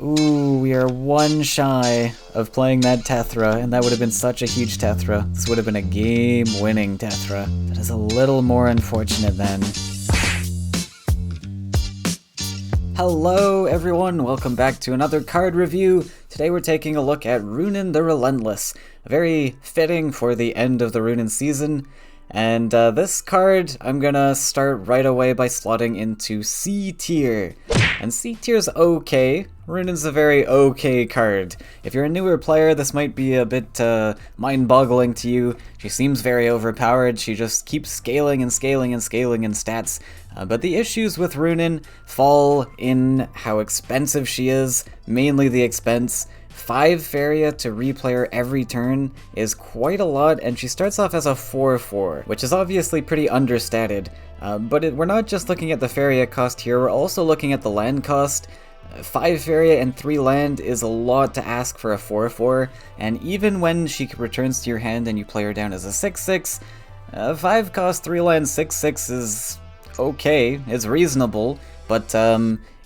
Ooh, we are one shy of playing that Tethra, and that would have been such a huge Tethra. This would have been a game-winning Tethra. That is a little more unfortunate then. Hello everyone, welcome back to another card review. Today we're taking a look at Ruunin the Relentless, very fitting for the end of the Ruunin season. And this card, I'm gonna start right away by slotting into C tier. And C tier's okay. Ruunin's a very okay card. If you're a newer player, this might be a bit mind-boggling to you. She seems very overpowered. She just keeps scaling and scaling and scaling in stats. But the issues with Ruunin fall in how expensive she is, mainly the expense. 5 Faeria to replay her every turn is quite a lot, and she starts off as a 4/4, which is obviously pretty understated. But we're not just looking at the Faeria cost here, we're also looking at the land cost. 5 Faeria and 3 land is a lot to ask for a 4/4, and even when she returns to your hand and you play her down as a 6/6, 5 cost 3 land 6/6 is okay, it's reasonable, but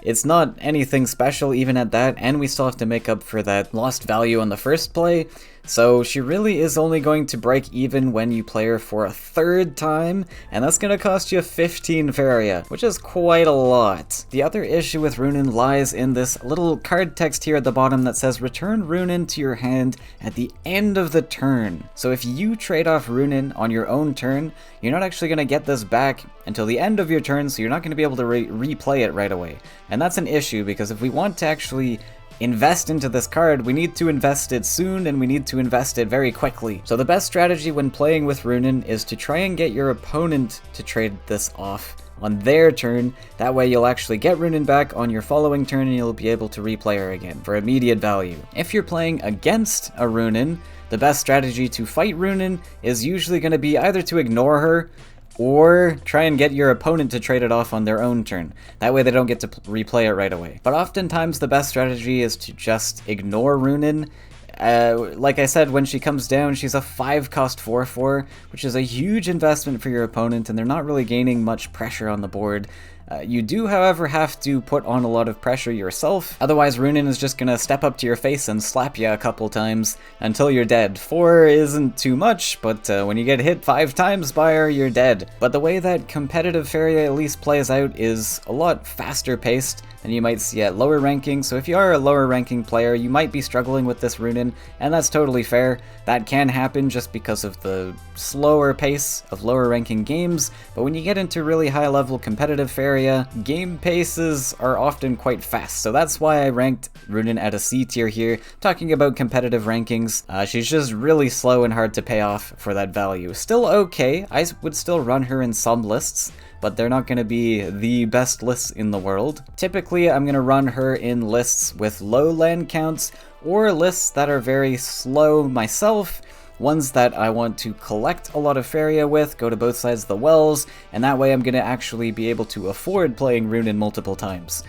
it's not anything special even at that, and we still have to make up for that lost value on the first play. So she really is only going to break even when you play her for a 3rd time, and that's going to cost you 15 Faeria, which is quite a lot. The other issue with Ruunin lies in this little card text here at the bottom that says return Ruunin to your hand at the end of the turn. So if you trade off Ruunin on your own turn, you're not actually going to get this back until the end of your turn, so you're not going to be able to replay it right away. And that's an issue, because if we want to actually invest into this card, we need to invest it soon, and we need to invest it very quickly. So the best strategy when playing with Ruunin is to try and get your opponent to trade this off on their turn. That way you'll actually get Ruunin back on your following turn, and you'll be able to replay her again for immediate value. If you're playing against a Ruunin, the best strategy to fight Ruunin is usually going to be either to ignore her, or try and get your opponent to trade it off on their own turn. That way they don't get to replay it right away. But oftentimes the best strategy is to just ignore Ruunin. Like I said, when she comes down, she's a 5 cost 4/4, which is a huge investment for your opponent, and they're not really gaining much pressure on the board. You do, however, have to put on a lot of pressure yourself, otherwise Ruunin is just gonna step up to your face and slap you a couple times until you're dead. 4 isn't too much, but when you get hit 5 times by her, you're dead. But the way that competitive Faeria at least plays out is a lot faster paced than you might see at lower ranking, so if you are a lower ranking player, you might be struggling with this Ruunin, and that's totally fair. That can happen just because of the slower pace of lower ranking games, but when you get into really high level competitive Faeria, game paces are often quite fast, so that's why I ranked Ruunin at a C tier here. Talking about competitive rankings, she's just really slow and hard to pay off for that value. Still okay, I would still run her in some lists, but they're not going to be the best lists in the world. Typically, I'm going to run her in lists with low land counts, or lists that are very slow myself, ones that I want to collect a lot of Faeria with, go to both sides of the wells, and that way I'm going to actually be able to afford playing Ruunin multiple times.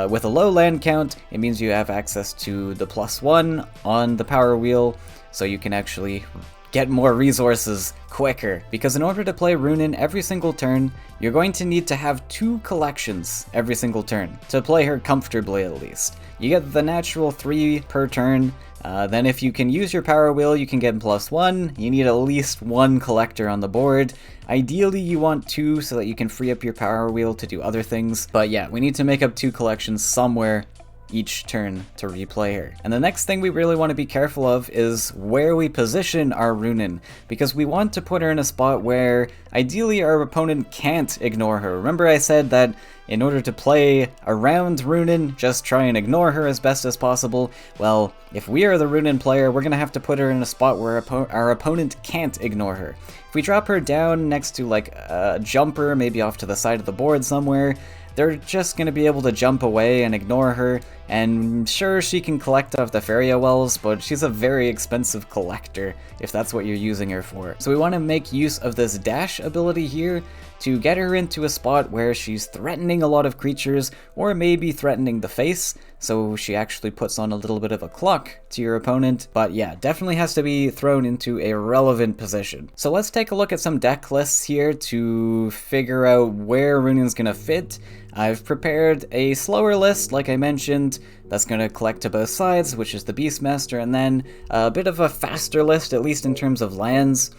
With a low land count, it means you have access to the +1 on the power wheel, so you can actually get more resources quicker. Because in order to play Ruunin every single turn, you're going to need to have 2 collections every single turn, to play her comfortably at least. You get the natural 3 per turn, then if you can use your power wheel, you can get +1. You need at least 1 collector on the board. Ideally, you want 2 so that you can free up your power wheel to do other things. But yeah, we need to make up 2 collections somewhere each turn to replay her. And the next thing we really want to be careful of is where we position our Ruunin, because we want to put her in a spot where ideally our opponent can't ignore her. Remember I said that in order to play around Ruunin, just try and ignore her as best as possible. Well, if we are the Ruunin player, we're going to have to put her in a spot where our opponent can't ignore her. If we drop her down next to like a jumper, maybe off to the side of the board somewhere, they're just going to be able to jump away and ignore her, and sure, she can collect off the Faeria wells, but she's a very expensive collector if that's what you're using her for. So we want to make use of this dash ability here to get her into a spot where she's threatening a lot of creatures, or maybe threatening the face, so she actually puts on a little bit of a clock to your opponent, but yeah, definitely has to be thrown into a relevant position. So let's take a look at some deck lists here to figure out where Ruunin's gonna fit. I've prepared a slower list, like I mentioned, that's going to collect to both sides, which is the Beastmaster, and then a bit of a faster list, at least in terms of lands,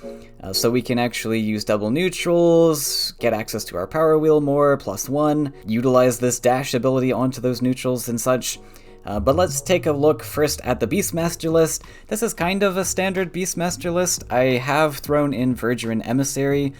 so we can actually use double neutrals, get access to our power wheel more, +1, utilize this dash ability onto those neutrals and such. But let's take a look first at the Beastmaster list. This is kind of a standard Beastmaster list. I have thrown in Verger and Emissary.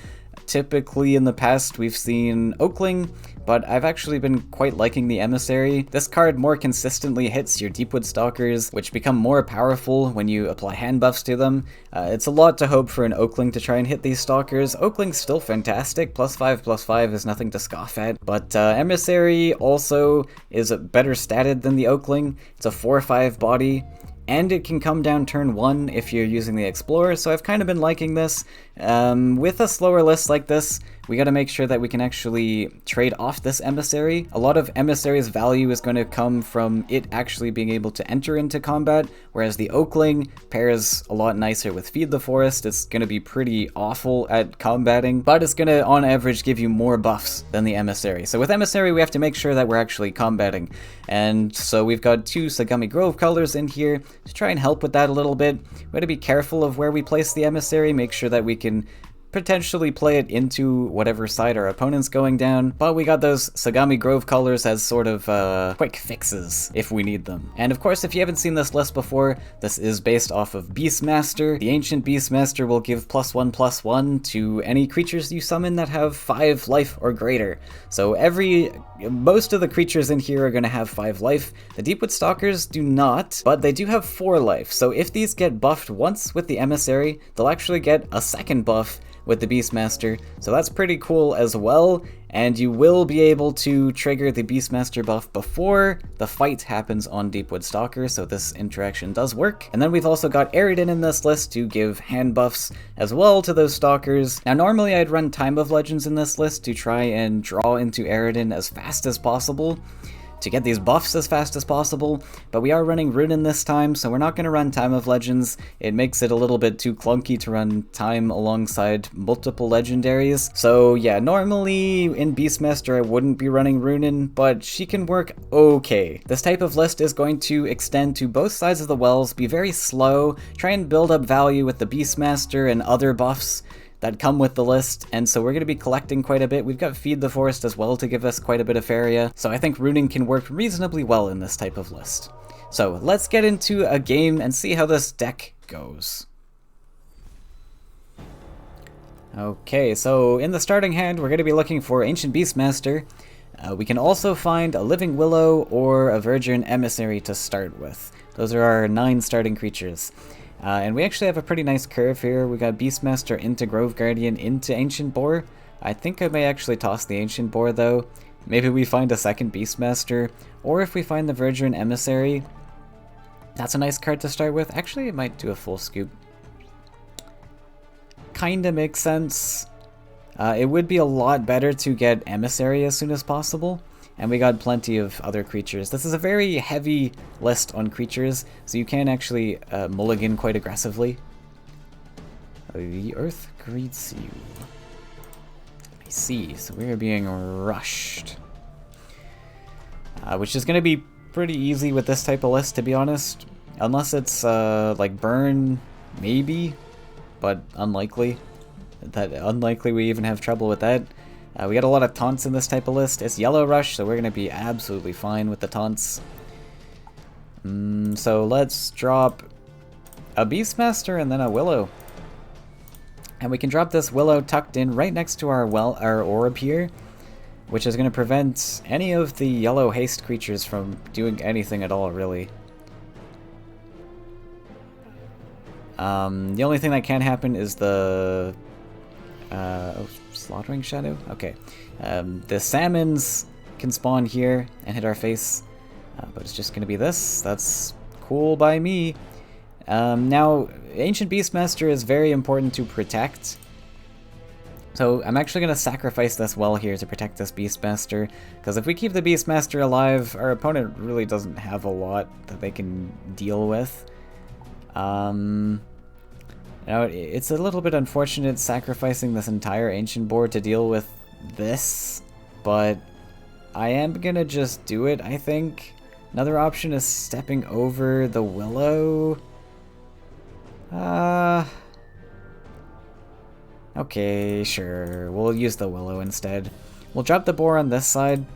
Typically in the past we've seen Oakling, but I've actually been quite liking the Emissary. This card more consistently hits your Deepwood Stalkers, which become more powerful when you apply hand buffs to them. It's a lot to hope for an Oakling to try and hit these Stalkers. Oakling's still fantastic, +5/+5 is nothing to scoff at, but Emissary also is better statted than the Oakling. It's a 4/5 body, and it can come down turn 1 if you're using the Explorer, so I've kind of been liking this. With a slower list like this, we gotta make sure that we can actually trade off this Emissary. A lot of Emissary's value is going to come from it actually being able to enter into combat, whereas the Oakling pairs a lot nicer with Feed the Forest. It's going to be pretty awful at combating, but it's going to, on average, give you more buffs than the Emissary. So with Emissary, we have to make sure that we're actually combating. And so we've got 2 Sagami Grove colors in here to try and help with that a little bit. We gotta be careful of where we place the Emissary, make sure that we can potentially play it into whatever side our opponent's going down, but we got those Sagami Grove colors as sort of quick fixes if we need them. And of course, if you haven't seen this list before, this is based off of Beastmaster. The Ancient Beastmaster will give +1/+1 to any creatures you summon that have 5 life or greater. So most of the creatures in here are going to have 5 life. The Deepwood Stalkers do not, but they do have 4 life. So if these get buffed once with the Emissary, they'll actually get a second buff with the Beastmaster, so that's pretty cool as well, and you will be able to trigger the Beastmaster buff before the fight happens on Deepwood Stalker, so this interaction does work. And then we've also got Aridin in this list to give hand buffs as well to those Stalkers. Now normally I'd run Time of Legends in this list to try and draw into Aridin as fast as possible, to get these buffs as fast as possible, but we are running Ruunin this time, so we're not going to run Time of Legends. It makes it a little bit too clunky to run Time alongside multiple legendaries. So yeah, normally in Beastmaster I wouldn't be running Ruunin, but she can work okay. This type of list is going to extend to both sides of the wells, be very slow, try and build up value with the Beastmaster and other buffs that come with the list, and so we're going to be collecting quite a bit. We've got Feed the Forest as well to give us quite a bit of Faeria, so I think Ruunin can work reasonably well in this type of list. So let's get into a game and see how this deck goes. Okay, so in the starting hand, we're going to be looking for Ancient Beastmaster. We can also find a Living Willow or a Verger and Emissary to start with. Those are our 9 starting creatures. And we actually have a pretty nice curve here. We got Beastmaster into Grove Guardian into Ancient Boar. I think I may actually toss the Ancient Boar though. Maybe we find a second Beastmaster, or if we find the Verger and Emissary, that's a nice card to start with. Actually, it might do a full scoop. Kinda makes sense. It would be a lot better to get Emissary as soon as possible. And we got plenty of other creatures. This is a very heavy list on creatures, so you can actually mulligan quite aggressively. The Earth greets you. I see, so we are being rushed. Which is going to be pretty easy with this type of list, to be honest. Unless it's like Burn, maybe, but unlikely. Unlikely we even have trouble with that. We got a lot of taunts in this type of list. It's Yellow Rush, so we're going to be absolutely fine with the taunts. So let's drop a Beastmaster and then a Willow. And we can drop this Willow tucked in right next to our orb here, which is going to prevent any of the yellow haste creatures from doing anything at all, really. The only thing that can happen is the Slaughtering Shadow? Okay. The salmons can spawn here and hit our face, but it's just going to be this. That's cool by me. Now, Ancient Beastmaster is very important to protect, So I'm actually going to sacrifice this well here to protect this Beastmaster, because if we keep the Beastmaster alive, our opponent really doesn't have a lot that they can deal with. Now, it's a little bit unfortunate sacrificing this entire Ancient board to deal with this, but I am going to just do it, I think. Another option is stepping over the Willow. Okay, sure. We'll use the Willow instead. We'll drop the Boar on this side.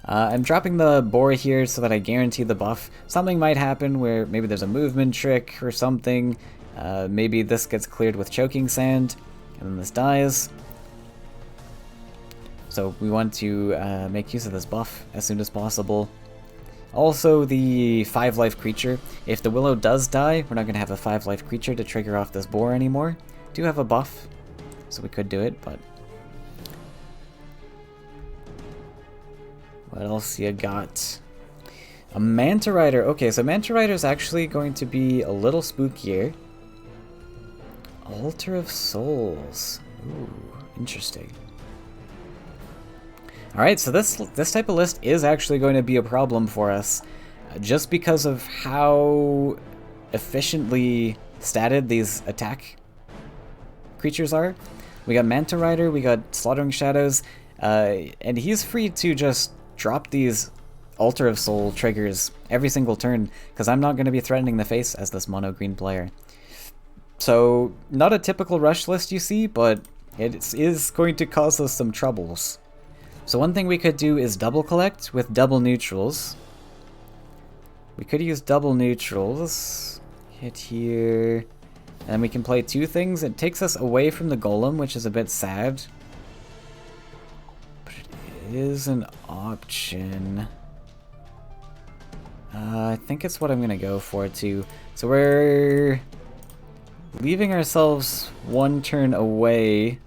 I'm dropping the Boar here so that I guarantee the buff. Something might happen where maybe there's a movement trick or something. Maybe this gets cleared with Choking Sand, and then this dies. So we want to make use of this buff as soon as possible. Also, the 5-life creature. If the Willow does die, we're not going to have a 5-life creature to trigger off this Boar anymore. Do have a buff, so we could do it, but... What else you got? A Manta Rider. Okay, so Manta Rider is actually going to be a little spookier. Altar of Souls. Ooh, interesting. Alright, so this type of list is actually going to be a problem for us, just because of how efficiently statted these attack creatures are. We got Manta Rider, we got Slaughtering Shadows, and he's free to just drop these Altar of Soul triggers every single turn, because I'm not going to be threatening the face as this mono green player. So, not a typical rush list you see, but it is going to cause us some troubles. So one thing we could do is double collect with double neutrals. We could use double neutrals. Hit here. And we can play two things. It takes us away from the Golem, which is a bit sad. But it is an option. I think it's what I'm going to go for, too. So we're leaving ourselves one turn away,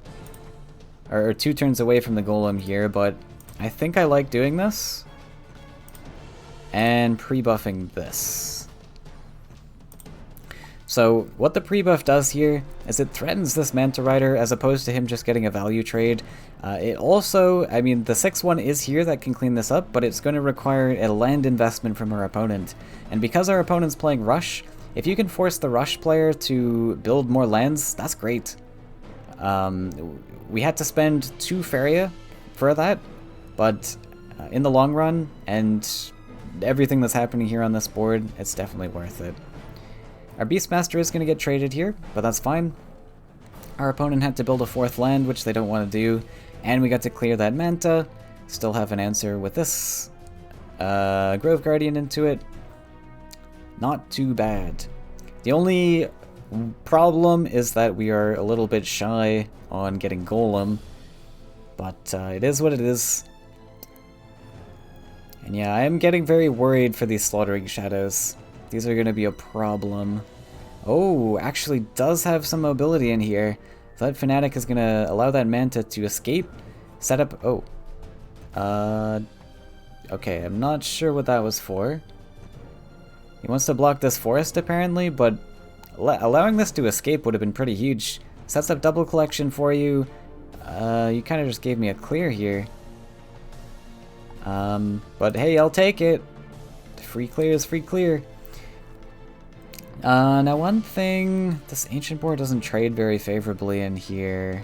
or 2 turns away from the Golem here, but I think I like doing this. And pre-buffing this. So what the pre-buff does here is it threatens this Manta Rider as opposed to him just getting a value trade. It also, I mean, the 6-1 is here that can clean this up, but it's going to require a land investment from our opponent. And because our opponent's playing Rush, if you can force the Rush player to build more lands, that's great. We had to spend 2 Faeria for that, but in the long run, and everything that's happening here on this board, it's definitely worth it. Our Beastmaster is going to get traded here, but that's fine. Our opponent had to build a 4th land, which they don't want to do, and we got to clear that Manta. Still have an answer with this Grove Guardian into it. Not too bad. The only problem is that we are a little bit shy on getting Golem, but it is what it is. And yeah, I am getting very worried for these Slaughtering Shadows. These are going to be a problem. Oh, actually does have some mobility in here. That Fanatic is going to allow that Manta to escape. Set up... Oh. Okay, I'm not sure what that was for. He wants to block this forest, apparently, but allowing this to escape would have been pretty huge. Sets up double collection for you. You kind of just gave me a clear here. But hey, I'll take it. Free clear is free clear. Now one thing, this Ancient board doesn't trade very favorably in here.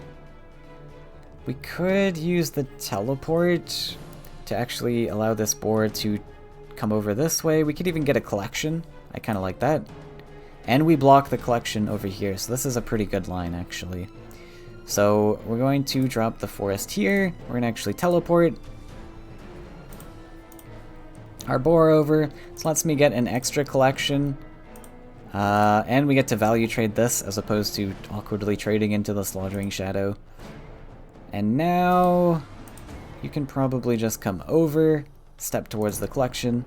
We could use the teleport to actually allow this board to come over this way. We could even get a collection. I kind of like that. And we block the collection over here, so this is a pretty good line, actually. So we're going to drop the forest here. We're going to actually teleport our boar over. This lets me get an extra collection. And we get to value trade this as opposed to awkwardly trading into the Slaughtering Shadow. And now you can probably just come over, step towards the collection,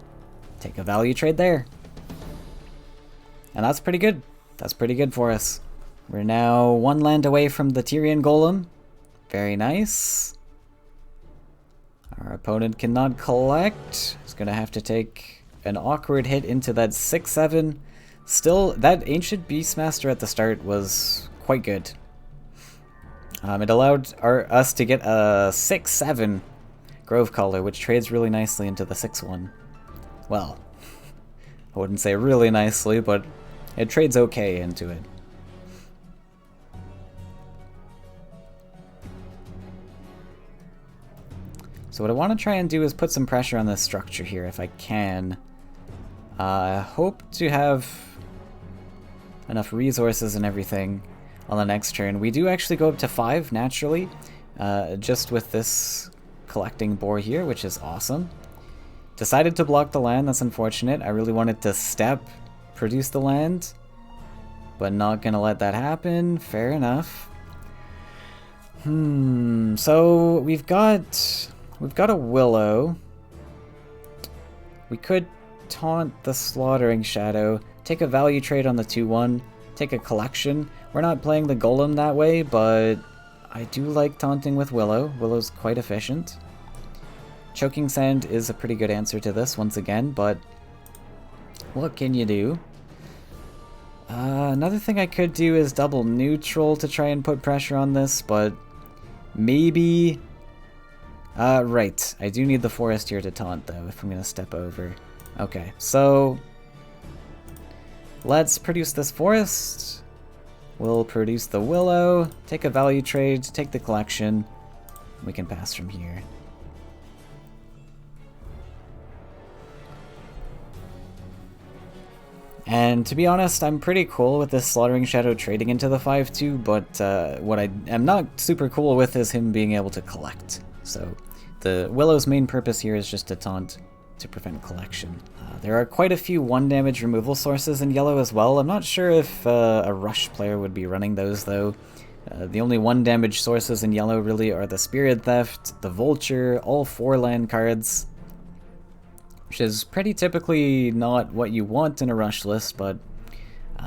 take a value trade there. And that's pretty good. That's pretty good for us. We're now 1 land away from the Tyrian Golem. Very nice. Our opponent cannot collect. He's going to have to take an awkward hit into that 6-7. Still, that Ancient Beastmaster at the start was quite good. It allowed us to get a 6/7 Grove Collar, which trades really nicely into the 6/1. Well, I wouldn't say really nicely, but it trades okay into it. So what I want to try and do is put some pressure on this structure here if I can. I hope to have enough resources and everything on the next turn. We do actually go up to 5 naturally, just with this collecting boar here, which is awesome. Decided to block the land, that's unfortunate. I really wanted to step, produce the land, but not gonna let that happen. Fair enough. So we've got a Willow. We could taunt the Slaughtering Shadow, take a value trade on the 2/1, take a collection. We're not playing the Golem that way, but I do like taunting with Willow. Willow's quite efficient. Choking Sand is a pretty good answer to this once again, but what can you do? Another thing I could do is double neutral to try and put pressure on this, but maybe... right, I do need the forest here to taunt though, if I'm gonna step over. Okay, so let's produce this forest. We'll produce the Willow, take a value trade, take the collection. We can pass from here. And to be honest, I'm pretty cool with this Slaughtering Shadow trading into the 5/2, but what I am not super cool with is him being able to collect. So the Willow's main purpose here is just to taunt to prevent collection. There are quite a few 1 damage removal sources in yellow as well. I'm not sure if a Rush player would be running those though. The only 1 damage sources in yellow really are the Spirit Theft, the Vulture, all 4 land cards, which is pretty typically not what you want in a Rush list, but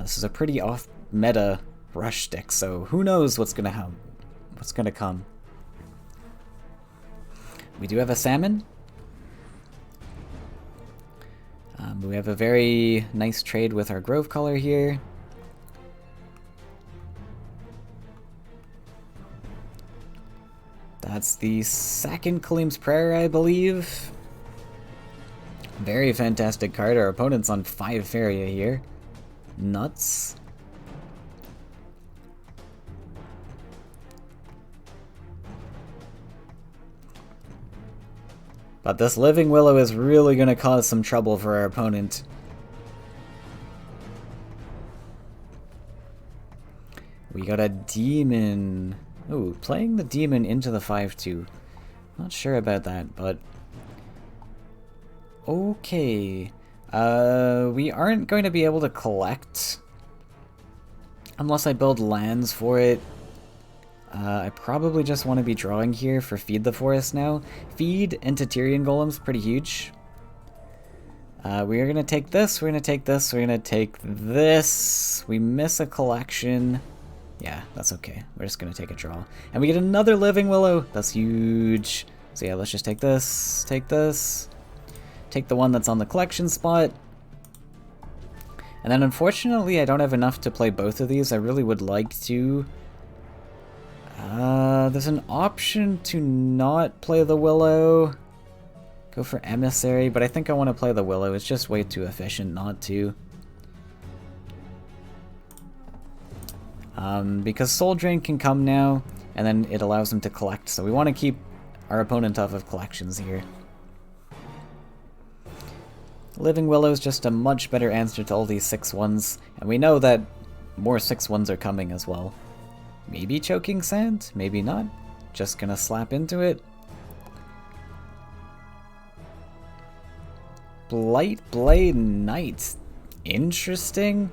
this is a pretty off-meta Rush deck, so who knows what's gonna come. We do have a Salmon. We have a very nice trade with our Grove Collar here. That's the second Khalim's Prayer, I believe. Very fantastic card. Our opponent's on 5 Faeria here. Nuts. But this Living Willow is really going to cause some trouble for our opponent. We got a Demon. Ooh, playing the Demon into the 5/2. Not sure about that, but... okay. We aren't going to be able to collect unless I build lands for it. I probably just want to be drawing here for Feed the Forest now. Feed into Tyrian Golem's pretty huge. We are going to take this, we're going to take this, we're going to take this. We miss a collection. Yeah, that's okay. We're just going to take a draw. And we get another Living Willow. That's huge. So yeah, let's just take this, take this. Take the one that's on the collection spot. And then unfortunately I don't have enough to play both of these. I really would like to. There's an option to not play the Willow. Go for Emissary, but I think I want to play the Willow. It's just way too efficient not to. Because Soul Drain can come now, and then it allows him to collect. So we want to keep our opponent off of collections here. Living Willow is just a much better answer to all these 6/1s, and we know that more 6/1s are coming as well. Maybe Choking Sand, maybe not. Just gonna slap into it. Blightblade Knight. Interesting.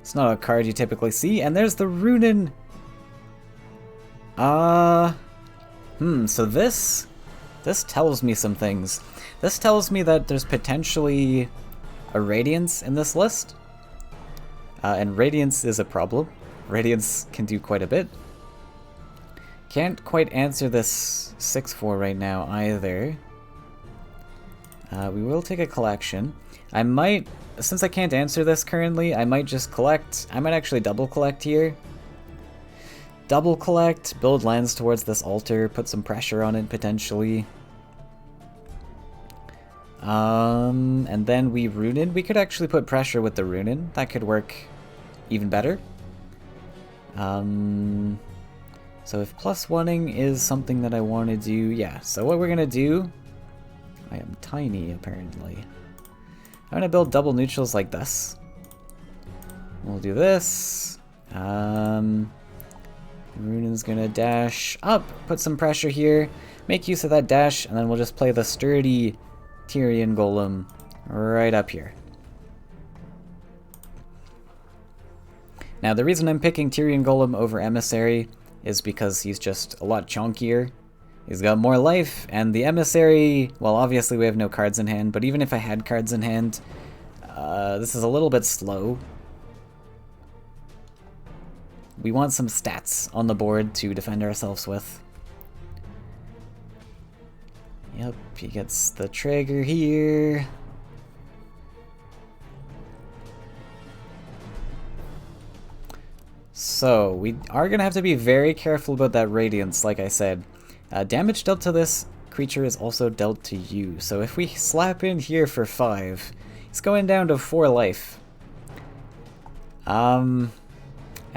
It's not a card you typically see, and there's the Ruunin. So this tells me some things. This tells me that there's potentially a Radiance in this list. And Radiance is a problem. Radiance can do quite a bit. Can't quite answer this 6/4 right now either. We will take a collection. I might, since I can't answer this currently, I might just collect. I might actually double collect here. double collect, build lands towards this altar, put some pressure on it potentially. And then we Ruunin. We could actually put pressure with the Ruunin. That could work even better. So if plus one-ing is something that I want to do, yeah. So what we're gonna do, I am tiny apparently. I'm gonna build double neutrals like this. We'll do this. Ruunin's gonna dash up, put some pressure here, make use of that dash, and then we'll just play the sturdy Tyrian Golem right up here. Now the reason I'm picking Tyrian Golem over Emissary is because he's just a lot chunkier. He's got more life, and the Emissary, well obviously we have no cards in hand, but even if I had cards in hand, this is a little bit slow. We want some stats on the board to defend ourselves with. Yep, he gets the trigger here. So, we are going to have to be very careful about that Radiance, like I said. Damage dealt to this creature is also dealt to you. So if we slap in here for 5, he's going down to 4 life. And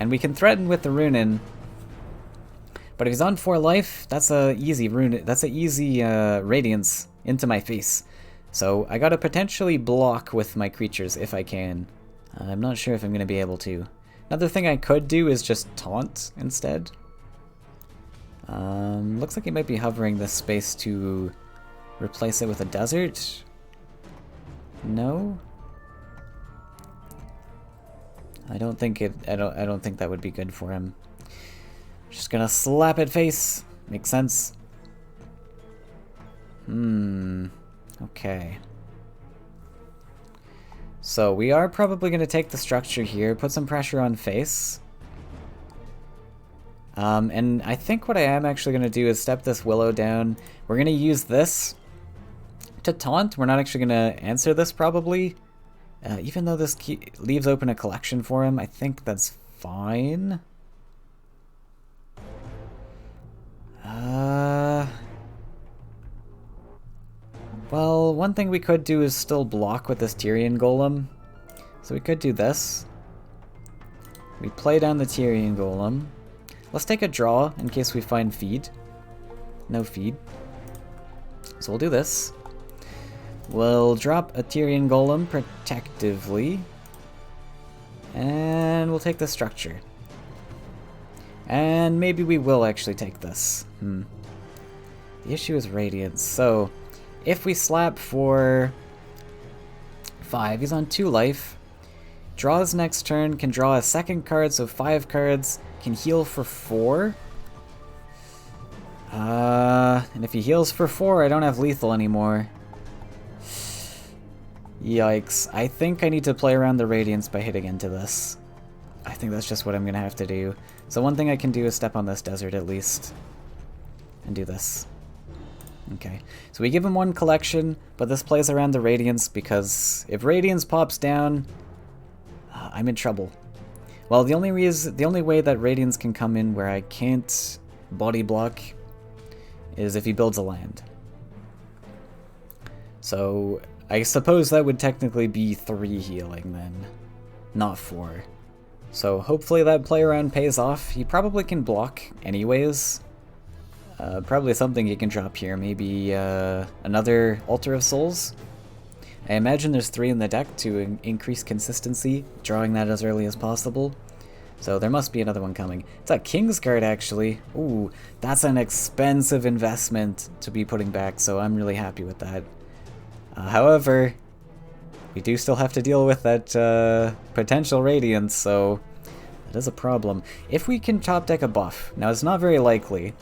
we can threaten with the Ruunin. But if he's on 4 life, that's a easy Ruunin. That's an easy Radiance into my face. So I gotta potentially block with my creatures if I can. I'm not sure if I'm gonna be able to. Another thing I could do is just taunt instead. Looks like he might be hovering this space to replace it with a desert. No? I don't think that would be good for him. Just gonna slap it face. Makes sense. Okay. So we are probably gonna take the structure here, put some pressure on face. And I think what I am actually gonna do is step this Willow down. We're gonna use this to taunt. We're not actually gonna answer this probably. Even though this leaves open a collection for him, I think that's fine. Well, one thing we could do is still block with this Tyrian Golem. So we could do this. We play down the Tyrian Golem. Let's take a draw in case we find feed. No feed. So we'll do this. We'll drop a Tyrian Golem protectively. And we'll take the structure. And maybe we will actually take this. The issue is Radiance. So if we slap for 5, he's on 2 life. Draws next turn, can draw a second card, so 5 cards. Can heal for 4. And if he heals for 4, I don't have lethal anymore. Yikes. I think I need to play around the Radiance by hitting into this. I think that's just what I'm gonna have to do. So one thing I can do is step on this desert at least. And do this. Okay. So we give him 1 collection, but this plays around the Radiance because if Radiance pops down, I'm in trouble. Well, the only way that Radiance can come in where I can't body block is if he builds a land. So I suppose that would technically be 3 healing then, not 4. So hopefully that play around pays off. He probably can block anyways. Probably something he can drop here, maybe another Altar of Souls. I imagine there's 3 in the deck to increase consistency, drawing that as early as possible. So there must be another one coming. It's a King's Guard actually. Ooh, that's an expensive investment to be putting back, so I'm really happy with that. However, we do still have to deal with that potential Radiance, so that is a problem. If we can top deck a buff, now it's not very likely.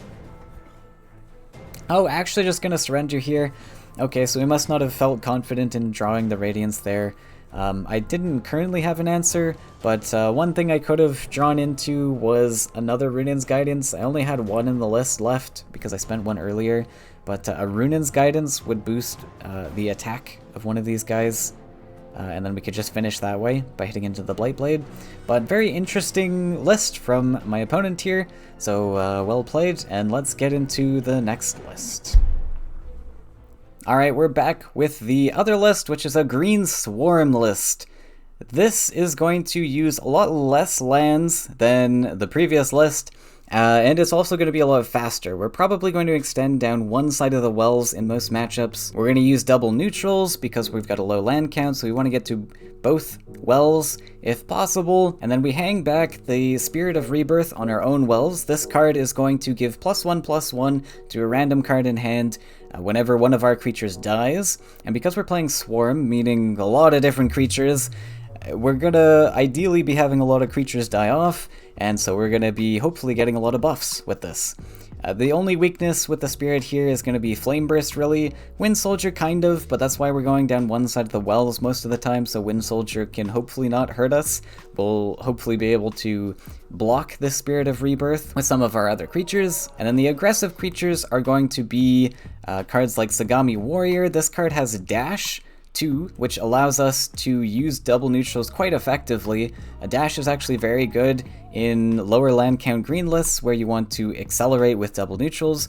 Oh, actually just gonna surrender here. Okay, so we must not have felt confident in drawing the Radiance there. I didn't currently have an answer, but one thing I could have drawn into was another Ruunin's Guidance. I only had 1 in the list left because I spent 1 earlier, but a Ruunin's Guidance would boost the attack of one of these guys and then we could just finish that way by hitting into the Blightblade. But very interesting list from my opponent here, so well played, and let's get into the next list. Alright, we're back with the other list, which is a Green Swarm list. This is going to use a lot less lands than the previous list, and it's also going to be a lot faster. We're probably going to extend down one side of the wells in most matchups. We're going to use double neutrals because we've got a low land count, so we want to get to both wells if possible. And then we hang back the Spirit of Rebirth on our own wells. This card is going to give +1/+1 to a random card in hand whenever one of our creatures dies. And because we're playing Swarm, meaning a lot of different creatures, we're gonna ideally be having a lot of creatures die off, and so we're gonna be hopefully getting a lot of buffs with this. The only weakness with the Spirit here is gonna be Flame Burst, really. Wind Soldier, kind of, but that's why we're going down one side of the wells most of the time, so Wind Soldier can hopefully not hurt us. We'll hopefully be able to block the Spirit of Rebirth with some of our other creatures. And then the aggressive creatures are going to be cards like Sagami Warrior. This card has a Dash, 2, which allows us to use double neutrals quite effectively. A dash is actually very good in lower land count green lists where you want to accelerate with double neutrals,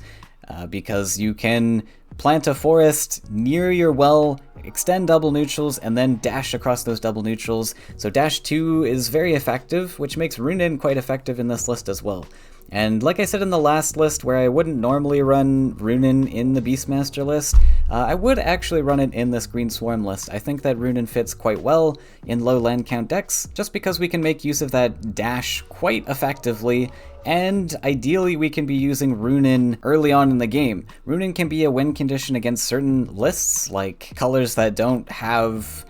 because you can plant a forest near your well, extend double neutrals, and then dash across those double neutrals. So dash 2 is very effective, which makes Ruunin quite effective in this list as well. And like I said in the last list, where I wouldn't normally run Ruunin in the Beastmaster list, I would actually run it in this Green Swarm list. I think that Ruunin fits quite well in low land count decks, just because we can make use of that dash quite effectively, and ideally we can be using Ruunin early on in the game. Ruunin can be a win condition against certain lists, like colors that don't have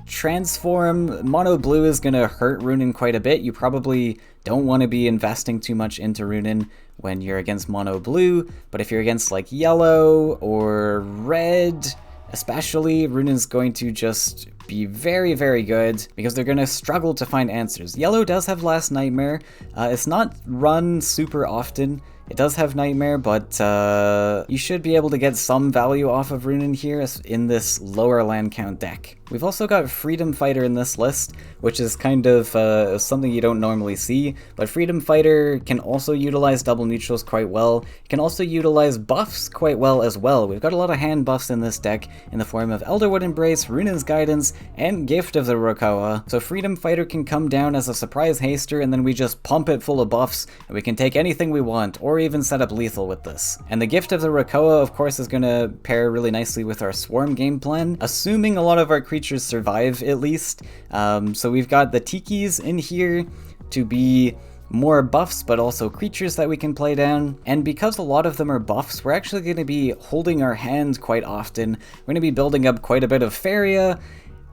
Transform. Mono blue is going to hurt Ruunin quite a bit. You probably don't want to be investing too much into Ruunin when you're against mono blue, but if you're against like yellow or red especially, Ruunin's going to just be very, very good because they're going to struggle to find answers. Yellow does have Last Nightmare. It's not run super often. It does have Nightmare, but you should be able to get some value off of Ruunin here in this lower land count deck. We've also got Freedom Fighter in this list, which is kind of something you don't normally see, but Freedom Fighter can also utilize double neutrals quite well. It can also utilize buffs quite well as well. We've got a lot of hand buffs in this deck in the form of Elderwood Embrace, Ruunin's Guidance, and Gift of the Rokawa. So Freedom Fighter can come down as a surprise haster, and then we just pump it full of buffs, and we can take anything we want, or even set up lethal with this. And the Gift of the Rokawa, of course, is going to pair really nicely with our Swarm game plan, assuming a lot of our creatures survive at least. So we've got the Tikis in here to be more buffs, but also creatures that we can play down. And because a lot of them are buffs, we're actually going to be holding our hand quite often. We're going to be building up quite a bit of Faeria,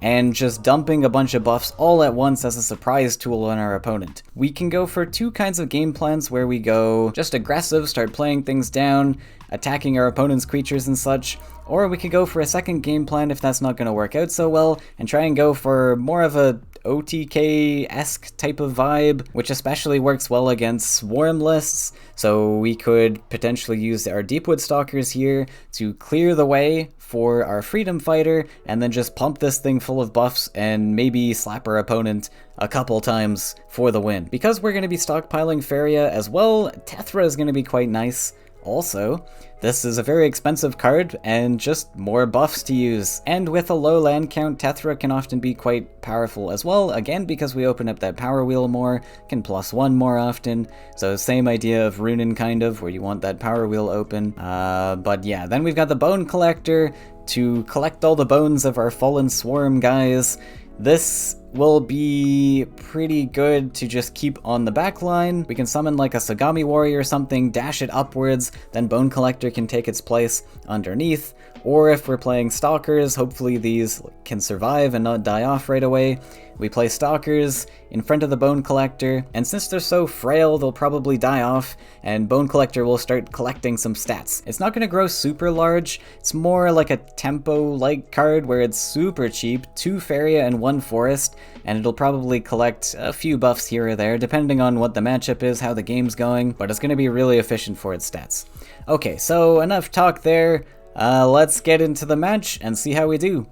and just dumping a bunch of buffs all at once as a surprise tool on our opponent. We can go for two kinds of game plans where we go just aggressive, start playing things down, attacking our opponent's creatures and such, or we could go for a second game plan if that's not going to work out so well, and try and go for more of a OTK-esque type of vibe, which especially works well against Swarm lists. So we could potentially use our Deepwood Stalkers here to clear the way for our Freedom Fighter, and then just pump this thing full of buffs and maybe slap our opponent a couple times for the win. Because we're going to be stockpiling Faeria as well, Tetra is going to be quite nice. Also, this is a very expensive card and just more buffs to use. And with a low land count, Tetra can often be quite powerful as well, again because we open up that power wheel more, can +1 more often. So same idea of Ruunin kind of, where you want that power wheel open. But yeah, then we've got the Bone Collector to collect all the bones of our fallen Swarm guys. This will be pretty good to just keep on the back line. We can summon like a Sagami Warrior or something, dash it upwards, then Bone Collector can take its place underneath. Or if we're playing Stalkers, hopefully these can survive and not die off right away. We play Stalkers in front of the Bone Collector, and since they're so frail, they'll probably die off, and Bone Collector will start collecting some stats. It's not going to grow super large, it's more like a tempo-like card where it's super cheap, 2 Faeria and 1 Forest, and it'll probably collect a few buffs here or there, depending on what the matchup is, how the game's going, but it's going to be really efficient for its stats. Okay, so enough talk there. Let's get into the match and see how we do.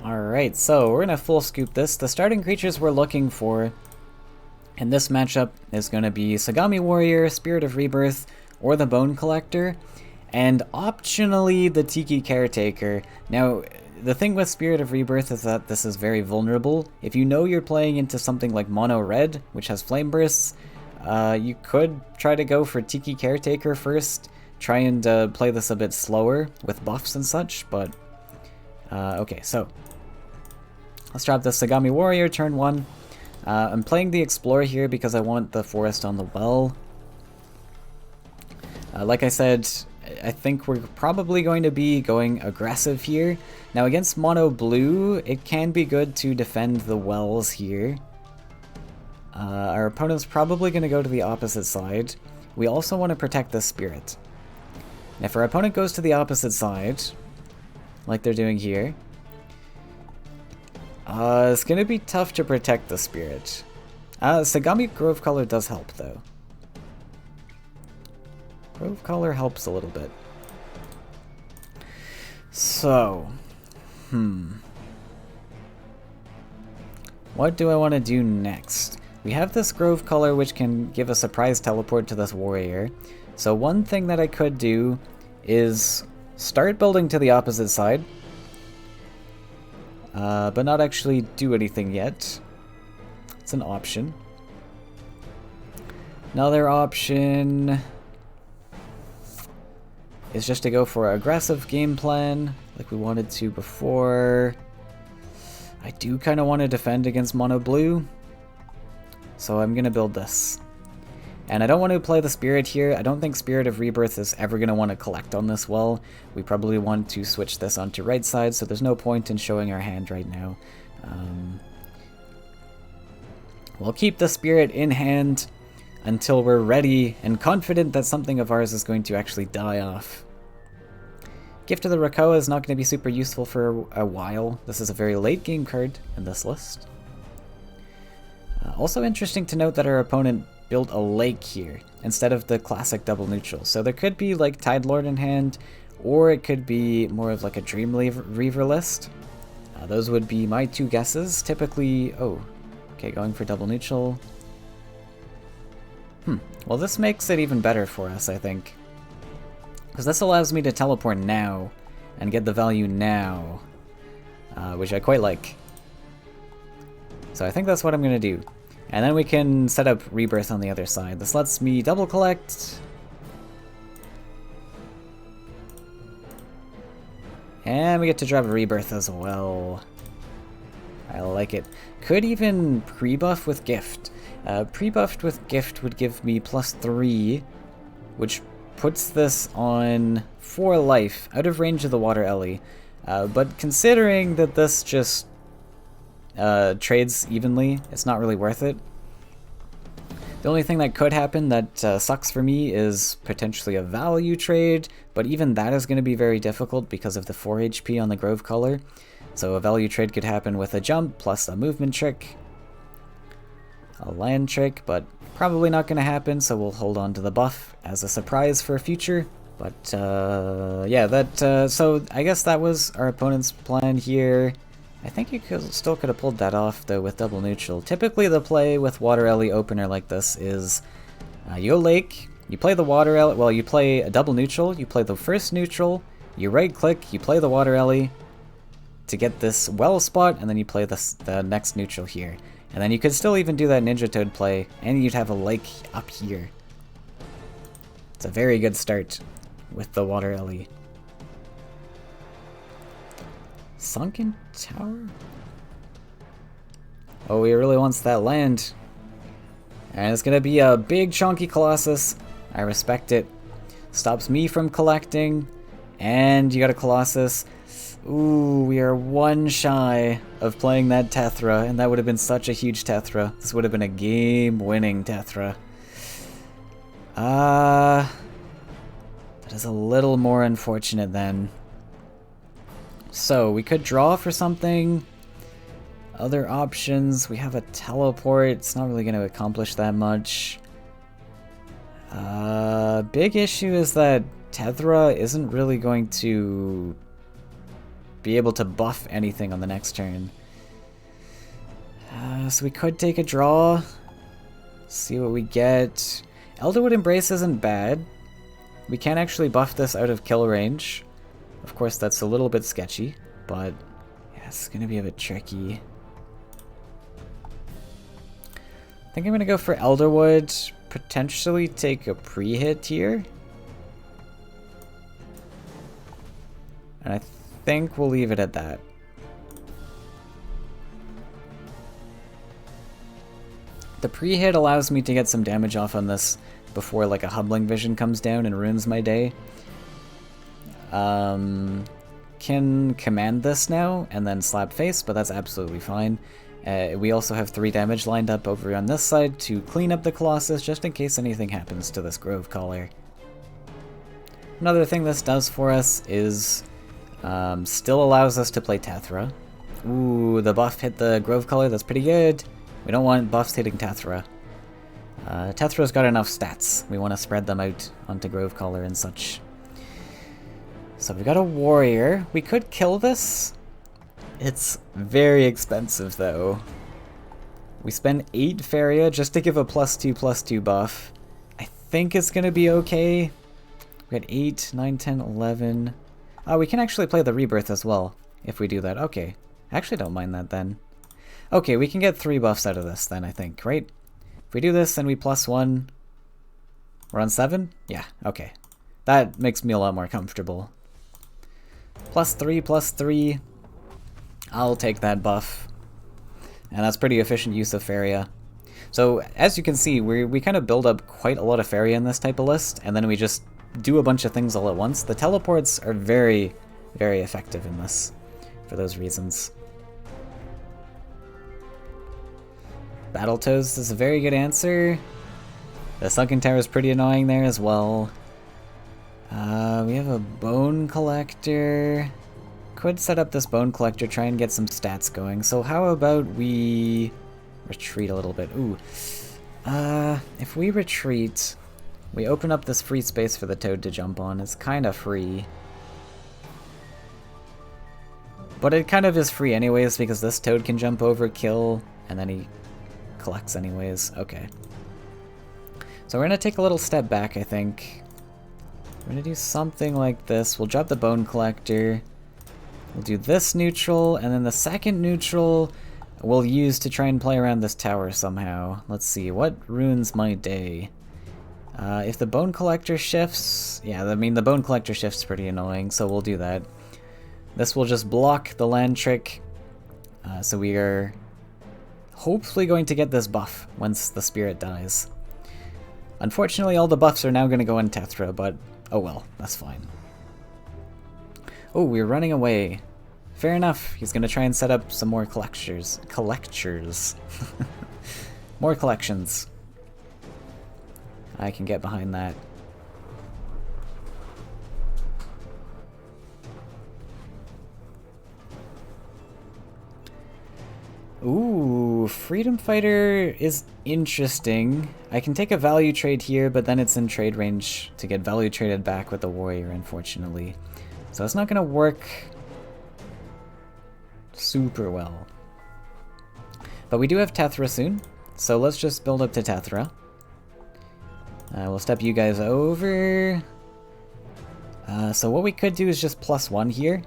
Alright, so we're gonna full scoop this. The starting creatures we're looking for in this matchup is gonna be Sagami Warrior, Spirit of Rebirth, or the Bone Collector, and optionally the Tiki Caretaker. Now, the thing with Spirit of Rebirth is that this is very vulnerable. If you know you're playing into something like Mono Red, which has Flame Bursts, you could try to go for Tiki Caretaker first, try and play this a bit slower with buffs and such, but okay, so let's drop the Sagami Warrior turn 1. I'm playing the Explorer here because I want the Forest on the Well. Like I said, I think we're probably going to be going aggressive here. Now against Mono Blue, it can be good to defend the wells here. Our opponent's probably going to go to the opposite side. We also want to protect the Spirit. And if our opponent goes to the opposite side, like they're doing here, it's going to be tough to protect the Spirit. Sagami Grove Color does help, though. Grove Color helps a little bit. So, what do I want to do next? We have this Grove Color which can give a surprise teleport to this warrior. So one thing that I could do is start building to the opposite side, but not actually do anything yet. It's an option. Another option is just to go for an aggressive game plan like we wanted to before. I do kind of want to defend against Mono Blue, so I'm going to build this. And I don't want to play the Spirit here. I don't think Spirit of Rebirth is ever going to want to collect on this well. We probably want to switch this onto right side, so there's no point in showing our hand right now. We'll keep the Spirit in hand until we're ready and confident that something of ours is going to actually die off. Gift of the Rakoa is not going to be super useful for a while. This is a very late game card in this list. Also interesting to note that our opponent built a lake here instead of the classic double neutral. So there could be like Tide Lord in hand, or it could be more of like a Dream Reaver list. Those would be my two guesses. Typically, oh, okay, going for double neutral. Well, this makes it even better for us, I think. Because this allows me to teleport now and get the value now, which I quite like. So I think that's what I'm going to do. And then we can set up Rebirth on the other side. This lets me double collect. And we get to drop Rebirth as well. I like it. Could even pre-buff with Gift. Pre-buffed with Gift would give me +3, which puts this on 4 life, out of range of the Water Ellie. But considering that this just trades evenly, it's not really worth it. The only thing that could happen that sucks for me is potentially a value trade, but even that is going to be very difficult because of the 4 HP on the Grove Color. So a value trade could happen with a jump plus a movement trick, a land trick, but probably not going to happen, so we'll hold on to the buff as a surprise for a future. But yeah, so I guess that was our opponent's plan here. I think you still could have pulled that off, though, with double neutral. Typically, the play with Water Ellie opener like this is you go Lake, you play the Water Ellie, well, you play a double neutral, you play the first neutral, you right-click, you play the Water Ellie to get this well spot, and then you play the next neutral here. And then you could still even do that Ninja Toad play, and you'd have a Lake up here. It's a very good start with the Water Ellie. Sunken Tower? Oh, he really wants that land. And it's gonna be a big chunky Colossus. I respect it. Stops me from collecting. And you got a Colossus. Ooh, we are 1 shy of playing that Tethra, and that would have been such a huge Tethra. This would have been a game-winning Tethra. That is a little more unfortunate then. So, we could draw for something. Other options, we have a teleport. It's not really going to accomplish that much. Big issue is that Tethra isn't really going to be able to buff anything on the next turn. So we could take a draw. See what we get. Elderwood Embrace isn't bad. We can actually buff this out of kill range. Of course, that's a little bit sketchy, but yeah, it's going to be a bit tricky. I think I'm going to go for Elderwood, potentially take a pre-hit here. And I think we'll leave it at that. The pre-hit allows me to get some damage off on this before like a Humbling Vision comes down and ruins my day. Can command this now and then slap face, but that's absolutely fine. We also have 3 damage lined up over on this side to clean up the Colossus just in case anything happens to this Grove Caller. Another thing this does for us is still allows us to play Tethra. Ooh, the buff hit the Grove Caller, that's pretty good. We don't want buffs hitting Tethra. Tethra's got enough stats. We want to spread them out onto Grove Caller and such. So we got a Warrior. We could kill this. It's very expensive though. We spend 8 Faeria just to give a +2/+2 buff. I think it's going to be okay. We got 8, 9, 10, 11. Oh, we can actually play the Rebirth as well if we do that. Okay. I actually don't mind that then. Okay, we can get 3 buffs out of this then, I think, right? If we do this and we +1, we're on 7? Yeah, okay. That makes me a lot more comfortable. +3/+3. I'll take that buff. And that's pretty efficient use of Faeria. So, as you can see, we kind of build up quite a lot of Faeria in this type of list, and then we just do a bunch of things all at once. The teleports are very, very effective in this, for those reasons. Battletoads is a very good answer. The Sunken Tower is pretty annoying there as well. We have a Bone Collector. Could set up this Bone Collector, try and get some stats going. So how about we retreat a little bit? Ooh. If we retreat, we open up this free space for the Toad to jump on. It's kind of free. But it kind of is free anyways because this Toad can jump over, kill, and then he collects anyways. Okay. So we're going to take a little step back, I think. We're going to do something like this. We'll drop the Bone Collector. We'll do this neutral, and then the second neutral we'll use to try and play around this tower somehow. Let's see, what ruins my day? If the Bone Collector shifts... Yeah, I mean, the Bone Collector shift's pretty annoying, so we'll do that. This will just block the land trick, so we are hopefully going to get this buff once the spirit dies. Unfortunately, all the buffs are now going to go on Tethra, but oh well, that's fine. Oh, we're running away. Fair enough, he's going to try and set up some more collectors. More collections. I can get behind that. Ooh, Freedom Fighter is interesting. I can take a value trade here, but then it's in trade range to get value traded back with the Warrior, unfortunately. So it's not going to work super well. But we do have Tethra soon, so let's just build up to Tethra. We'll step you guys over. So what we could do is just +1 here.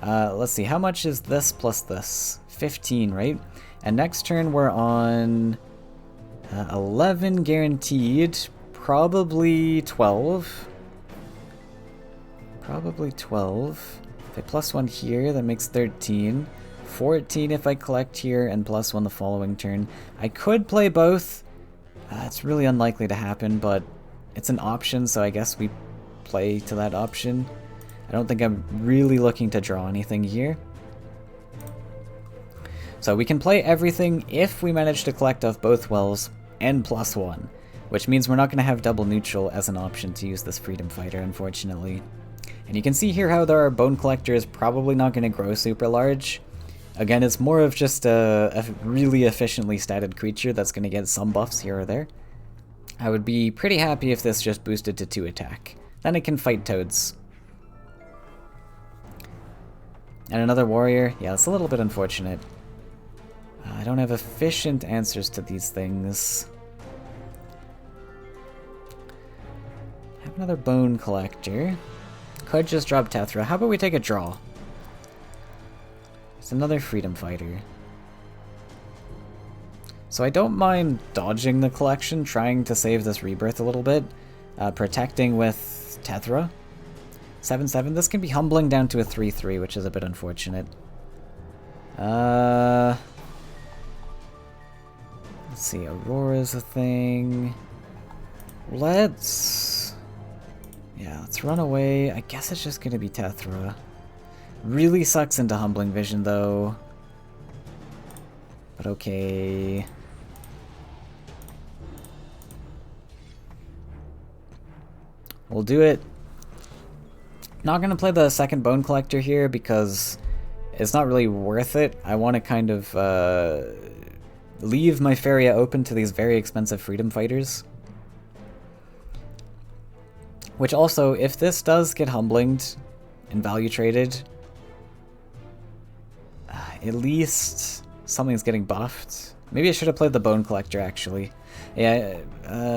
Let's see, how much is this plus this? 15, right? And next turn we're on 11 guaranteed, probably 12. Probably 12. If I +1 here, that makes 13. 14 if I collect here, and +1 the following turn. I could play both. It's really unlikely to happen, but it's an option, so I guess we play to that option. I don't think I'm really looking to draw anything here. So we can play everything if we manage to collect off both wells and +1, which means we're not going to have double neutral as an option to use this Freedom Fighter, unfortunately. And you can see here how our Bone Collector is probably not going to grow super large. Again, it's more of just a really efficiently statted creature that's going to get some buffs here or there. I would be pretty happy if this just boosted to 2 attack. Then it can fight toads. And another warrior. Yeah, it's a little bit unfortunate. I don't have efficient answers to these things. Have another bone collector. Could just drop Tethra. How about we take a draw? It's another freedom fighter. So I don't mind dodging the collection, trying to save this rebirth a little bit. Protecting with Tethra. 7/7. This can be humbling down to a 3/3, which is a bit unfortunate. Let's see, Aurora's a thing. Let's run away. I guess it's just gonna be Tethra. Really sucks into Humbling Vision though. But okay. We'll do it. Not gonna play the second Bone Collector here because it's not really worth it. I want to kind of leave my Faeria open to these very expensive freedom fighters. Which also, if this does get humblinged and value traded, at least something's getting buffed. Maybe I should have played the Bone Collector actually. Yeah,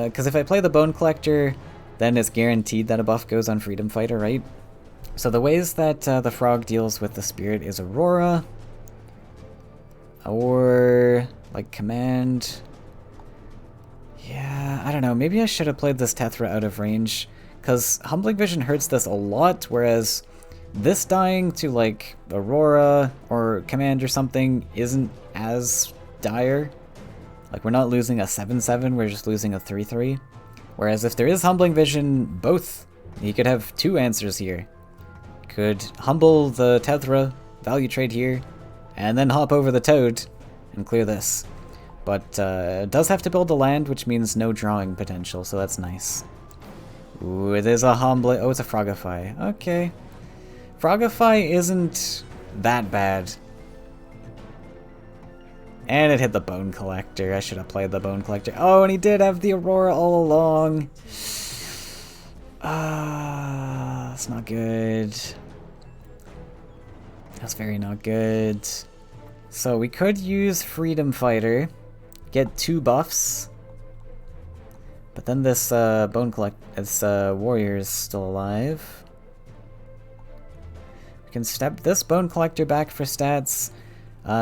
because if I play the Bone Collector, then it's guaranteed that a buff goes on Freedom Fighter, right? So the ways that the frog deals with the spirit is Aurora, or like Command. Yeah, I don't know. Maybe I should have played this Tethra out of range, because Humbling Vision hurts this a lot, whereas this dying to like Aurora or Command or something isn't as dire. Like we're not losing a 7/7, we're just losing a 3/3. Whereas if there is Humbling Vision, both, he could have two answers here. Could humble the Tethra, value trade here, and then hop over the Toad and clear this. But it does have to build the land, which means no drawing potential, so that's nice. Ooh, it is a Humbling... Oh, it's a Frogify. Okay. Frogify isn't that bad. And it hit the Bone Collector. I should have played the Bone Collector. Oh, and he did have the Aurora all along. That's not good. That's very not good. So we could use Freedom Fighter, get 2 buffs, but then this this warrior is still alive. We can step this Bone Collector back for stats.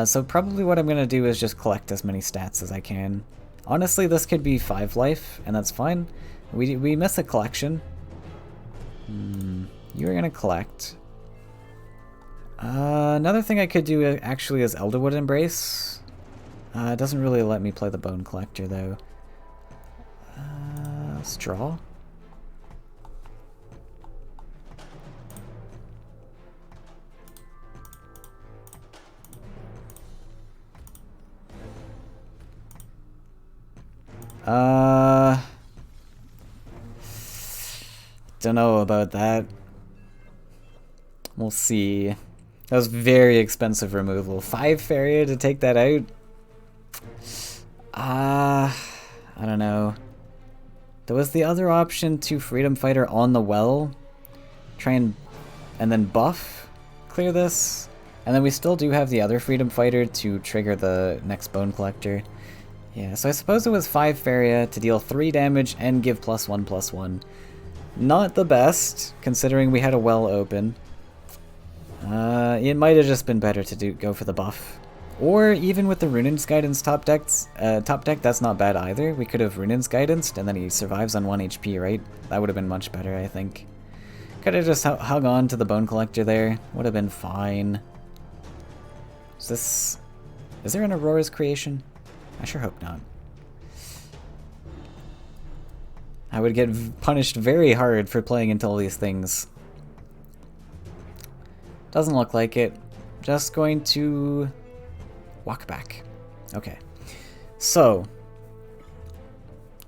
So probably what I'm gonna do is just collect as many stats as I can. Honestly, this could be 5 life, and that's fine. We miss a collection. You're gonna collect. Another thing I could do actually is Elderwood Embrace. It doesn't really let me play the Bone Collector though. Let's draw. Don't know about that. We'll see. That was very expensive removal. 5 Faeria to take that out? I don't know. There was the other option to Freedom Fighter on the well. Try and then buff clear this. And then we still do have the other Freedom Fighter to trigger the next Bone Collector. Yeah, so I suppose it was 5 Faeria to deal 3 damage and give +1/+1. Not the best, considering we had a well open. It might have just been better to go for the buff. Or even with the Ruunin's Guidance top deck, that's not bad either. We could have Ruunin's Guidance and then he survives on 1 HP, right? That would have been much better, I think. Could have just hung on to the Bone Collector there. Would have been fine. Is there an Aurora's Creation? I sure hope not. I would get punished very hard for playing into all these things. Doesn't look like it. Just going to walk back. Okay. So,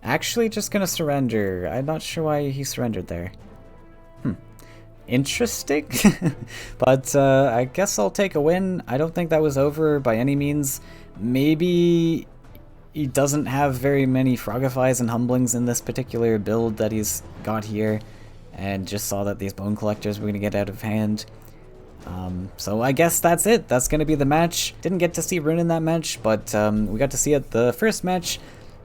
actually just gonna surrender. I'm not sure why he surrendered there. Interesting. But I guess I'll take a win. I don't think that was over by any means. Maybe he doesn't have very many Frogifies and Humblings in this particular build that he's got here, and just saw that these Bone Collectors were going to get out of hand. So I guess that's it. That's going to be the match. Didn't get to see Ruunin that match, but we got to see it the first match.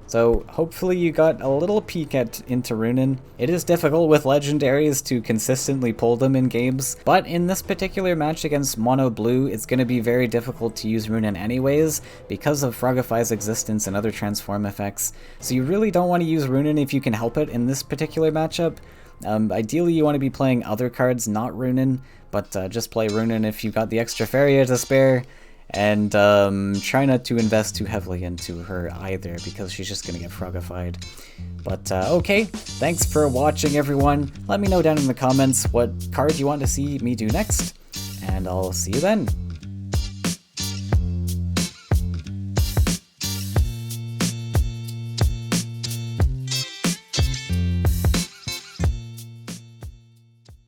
So hopefully you got a little peek into Ruunin. It is difficult with legendaries to consistently pull them in games, but in this particular match against Mono Blue, it's going to be very difficult to use Ruunin anyways because of Frogify's existence and other transform effects. So you really don't want to use Ruunin if you can help it in this particular matchup. Ideally you want to be playing other cards, not Ruunin, but just play Ruunin if you've got the extra Faeria to spare. And try not to invest too heavily into her either, because she's just gonna get frogified. But okay, thanks for watching everyone. Let me know down in the comments what card you want to see me do next, and I'll see you then.